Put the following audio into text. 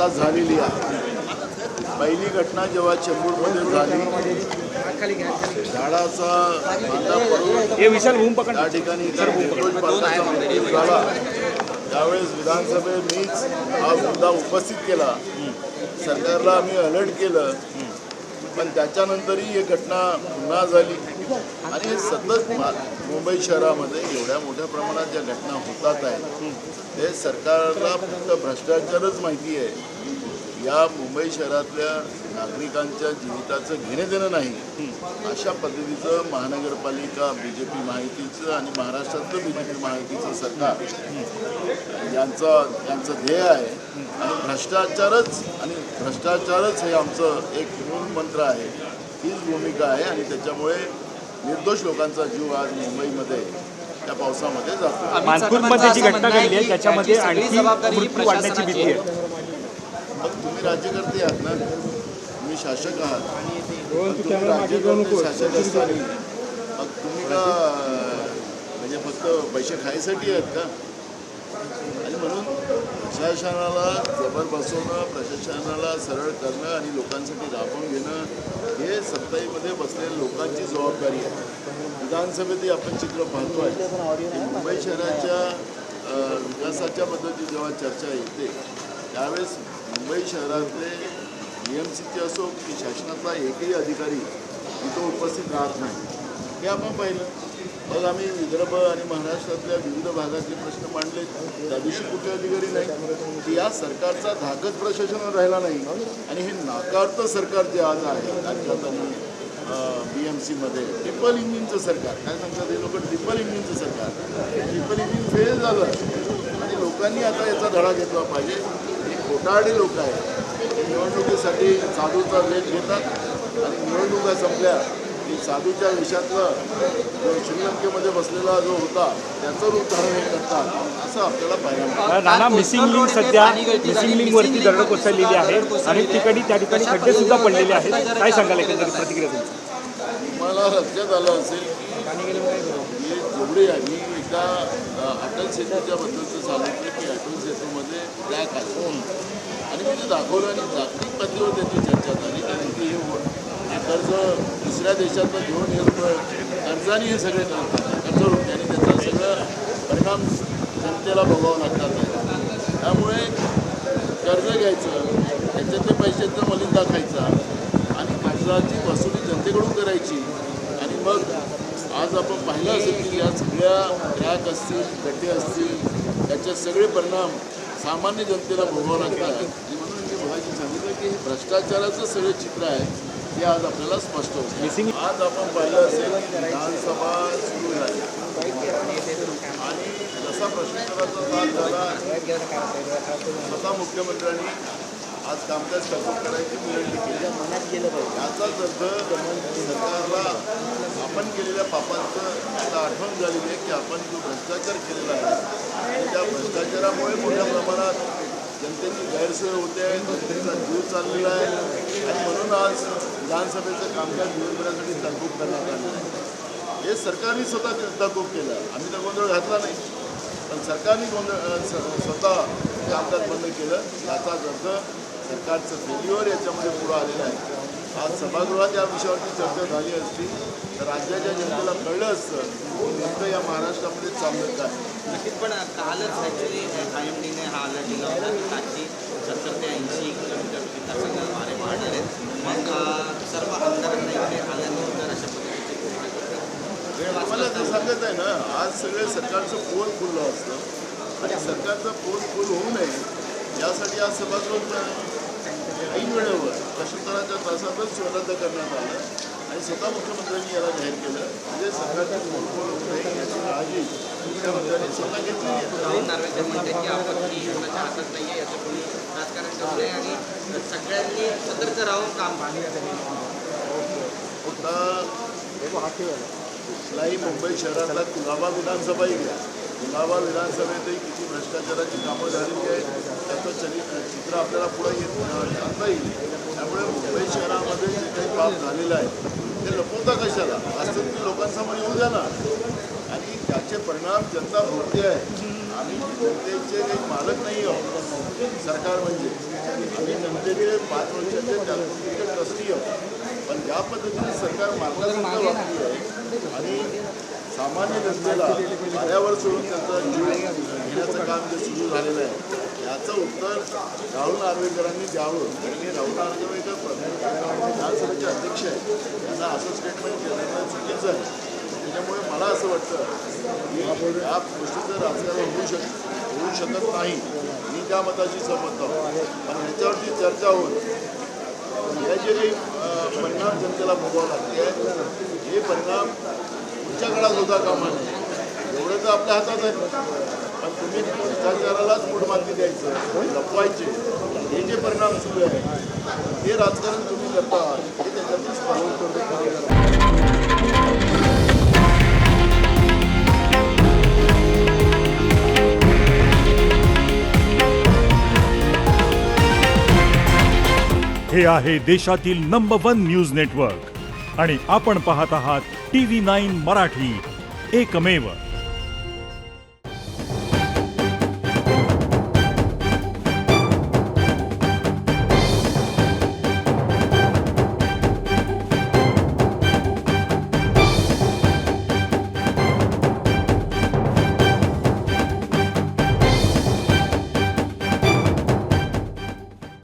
आता झालेली आहे. पहिली घटना जेव्हा चेंबूरमध्ये झाली, झाडाचा बांधा पडून त्या ठिकाणी निर्दोष बालकाचा मृत्यू झाला, त्यावेळेस विधानसभेत मीच हा मुद्दा उपस्थित केला. सरकारला आम्ही अलर्ट केलं, पण त्याच्यानंतरही ही घटना पुन्हा झाली. आणि हे सतत मुंबई शहरामध्ये एवढ्या मोठ्या प्रमाणात ज्या घटना होतात आहेत, ते सरकारला फक्त भ्रष्टाचारच माहिती आहे. या मुंबई शहरातल्या नागरिकांच्या जीविताचं घेणं देणं नाही, अशा पद्धतीचं महानगरपालिका BJP महायुतीचं आणि महाराष्ट्रातलं BJP महायुतीचं सरकार यांचं ध्येय आहे. आणि भ्रष्टाचारच हे आमचं एक मूळ मंत्र आहे, हीच भूमिका आहे. आणि त्याच्यामुळे निर्दोष लोकांचा जीव आज मुंबईमध्ये त्या पावसामध्ये जातो. मानपूरमध्ये जी घटना घडली आहे त्याच्यामध्ये आणखी मृत्यू वाढण्याची भीती आहे. मग तुम्ही राज्यकर्ते आहात ना, तुम्ही शासक आहात, तुम्ही राज्यकर्ते शासक असताना मग तुम्ही का म्हणजे फक्त पैसे खायसाठी आहेत का? आणि म्हणून प्रशासनाला जबर बसवणं, प्रशासनाला सरळ करणं आणि लोकांसाठी राबवून घेणं हे सत्ताईमध्ये बसलेल्या लोकांची जबाबदारी आहे. विधानसभेतही आपण चित्र पाहतो आहे. मुंबई शहराच्या विकासाच्या बद्दलची जेव्हा चर्चा येते त्यावेळेस मुंबई शहरातले BMCचे असो की शासनातला एकही अधिकारी इथं उपस्थित राहत नाही, हे आपण पाहिलं. मग आम्ही विदर्भ आणि महाराष्ट्रातल्या विविध भागातले प्रश्न मांडले, त्या दिवशी कुठे अधिकारी नाही. की या सरकारचा धाकच प्रशासनावर राहिला नाही. आणि हे नाकारतं सरकार जे आज आहे राज्यात आणि BMCमध्ये ट्रिपल इंजिनचं सरकार, काय सांगतात हे लोक, ट्रिपल इंजिनचं सरकार. ट्रिपल इंजिन फेल झालं आणि लोकांनी आता याचा धडा घेतला पाहिजे. हे खोटारडी लोक आहेत, हे निवडणुकीसाठी साधूचा वेध घेतात आणि निवडणुका संपल्या की साधूच्या वेशातलं जो श्रीलंकेमध्ये बसलेला जो होता त्याचं रूप धारण हे करतात, असं आपल्याला पाहायला. नाना, मिसिंग लिंक सध्या मिसिंग लिंकवरती दरड कोसळलेली आहे आणि त्या ठिकाणी खड्डे सुद्धा पडलेले आहेत. काय सांगाल एकंदरीत प्रतिक्रिया तुमची? मला लक्षात आलं असेल की जेवढे मी एकदा अटल सेतूच्या बद्दलचं सांगितलं की अटल सेतूमध्ये क्रॅक आहे आणि मी ते दाखवलं आणि जागतिक पातळीवर त्याची चर्चा झाली. कारण की हे कर्ज दुसऱ्या देशातनं घेऊन हे कर्जाने हे सगळे कर्ज होते आणि त्याचा सगळं परिणाम जनतेला भोगावं लागतात. त्यामुळे कर्ज घ्यायचं, त्याच्यातल्या पैशाचं मलिंदा खायचा आणि कर्जाची वसुली जनतेकडून करायची. आणि मग आज आपण पाहिलं असेल की या सगळ्या क्रॅक असतील, गड्डे असतील, त्याचे सगळे परिणाम सामान्य जनतेला भोगावं लागतात. आणि म्हणून मी बघायची सांगितलं की हे भ्रष्टाचाराचं सगळं चित्र आहे, हे आज आपल्याला स्पष्ट होतं. आज आपण पाहिलं असेल की विधानसभा सुरू झाली आणि जसा प्रश्नोत्तराचा तास झाला, स्वतः मुख्यमंत्र्यांनी आज कामकाज तहकूब करायची विनंती केली. याचाच अर्थ सरकारला आपण केलेल्या पापांचं आता आठवण झालेली आहे की आपण जो भ्रष्टाचार केलेला आहे त्या भ्रष्टाचारामुळे मोठ्या प्रमाणात जनतेची गैरसोय होते आहे, जनतेचा जीव चाललेला आहे. आणि म्हणून आज विधानसभेचं कामकाज दिवसभरासाठी तहकूब करण्यात आलेलं आहे. हे सरकारने स्वतः तहकूब केलं, आम्ही तर गोंधळ घातला नाही, पण सरकारने स्वतः कामकाज बंद केलं. याचाच अर्थ सरकारचं फेल्युअर याच्यामध्ये पुढं आलेलं आहे. आज सभागृहात या विषयावरती चर्चा झाली असती तर राज्याच्या जनतेला कळलं असतं की नेमकं या महाराष्ट्रामध्ये चाललं काय. नक्कीच, पण कालच ॲक्च्युली IMDने हा अलर्ट दिला होता की ताची 70 ते 80 किलोमीटर विकासाचे वारे वाढणार आहेत. मग सर्व आमदारांना इकडे आल्यानंतर अशा पद्धतीचे वेळ मला तर सांगत आहे ना, आज सगळे सरकारचं पोल फुललं असतं आणि सरकारचं पोल फुल होऊ नये यासाठी आज सभागृह ऐन वेळेवर प्रश्नोत्तराच्या तासातच रद्द करण्यात आलं आणि स्वतः मुख्यमंत्र्यांनी याला जाहीर केलं. म्हणजे सरकारची पोल होऊ नये याची काळजी मुख्यमंत्र्यांनी स्वतः घेतली आहे. राहुल नार्वेकर म्हणते की आपण ही कोणाच्या हातात नाही आहे, याचं कोणी राजकारण करू नये आणि सगळ्यांनी सतर्क राहून काम कुठलाही मुंबई शहरातला कुलाबा विधानसभाही घ्या, कुलाबा विधानसभेतही किती भ्रष्टाचाराची कामं झालेली आहेत त्याचं चित्र आपल्याला पुढे आणता येईल. त्यामुळे मुंबई शहरामध्ये जे काही पाप झालेलं आहे ते लपवता कशाला, वास्तविक लोकांसमोर येऊ द्या ना. आणि त्याचे परिणाम जनता भोगते आहे. आम्ही जनतेचे काही मालक नाही आहोत. सरकार म्हणजे आम्ही जनतेचे 5 वर्षाचे त्याचे ट्रस्टी आहोत. पण ज्या पद्धतीने सरकार मार्गदर्शक वापरली आहे आणि सामान्य जनतेला वाऱ्यावर सोडून त्यांचं जीव घेण्याचं काम जे सुरू झालेलं आहे याचं उत्तर राहुल नार्वेकरांनी द्यावं. आणि हे राहुल नार्वेकर विधानसभेचे अध्यक्ष आहेत, त्यांना असं स्टेटमेंट केलं चुकीचं आहे. त्याच्यामुळे मला असं वाटतं की या गोष्टीचं राजकारण होऊ शकत नाही. मी त्या मताशी सहमत आहोत. पण ह्याच्यावरती चर्चा होऊन या जे काही परिणाम जनतेला भोगावं लागते हे परिणाम पुढच्या काळात होता कामा नये. एवढं तर आपल्या हातात आहे. पण तुम्ही भ्रष्टाचारालाच मूठमाती द्यायचं, लपवायचे, हे जे परिणाम सुरू आहे हे राजकारण तुम्ही करता हे त्याच्यातून स्पष्ट हे आहे देशातील नंबर 1 न्यूज नेटवर्क आणि आपण पाहत आहात TV9 मराठी, एकमेव.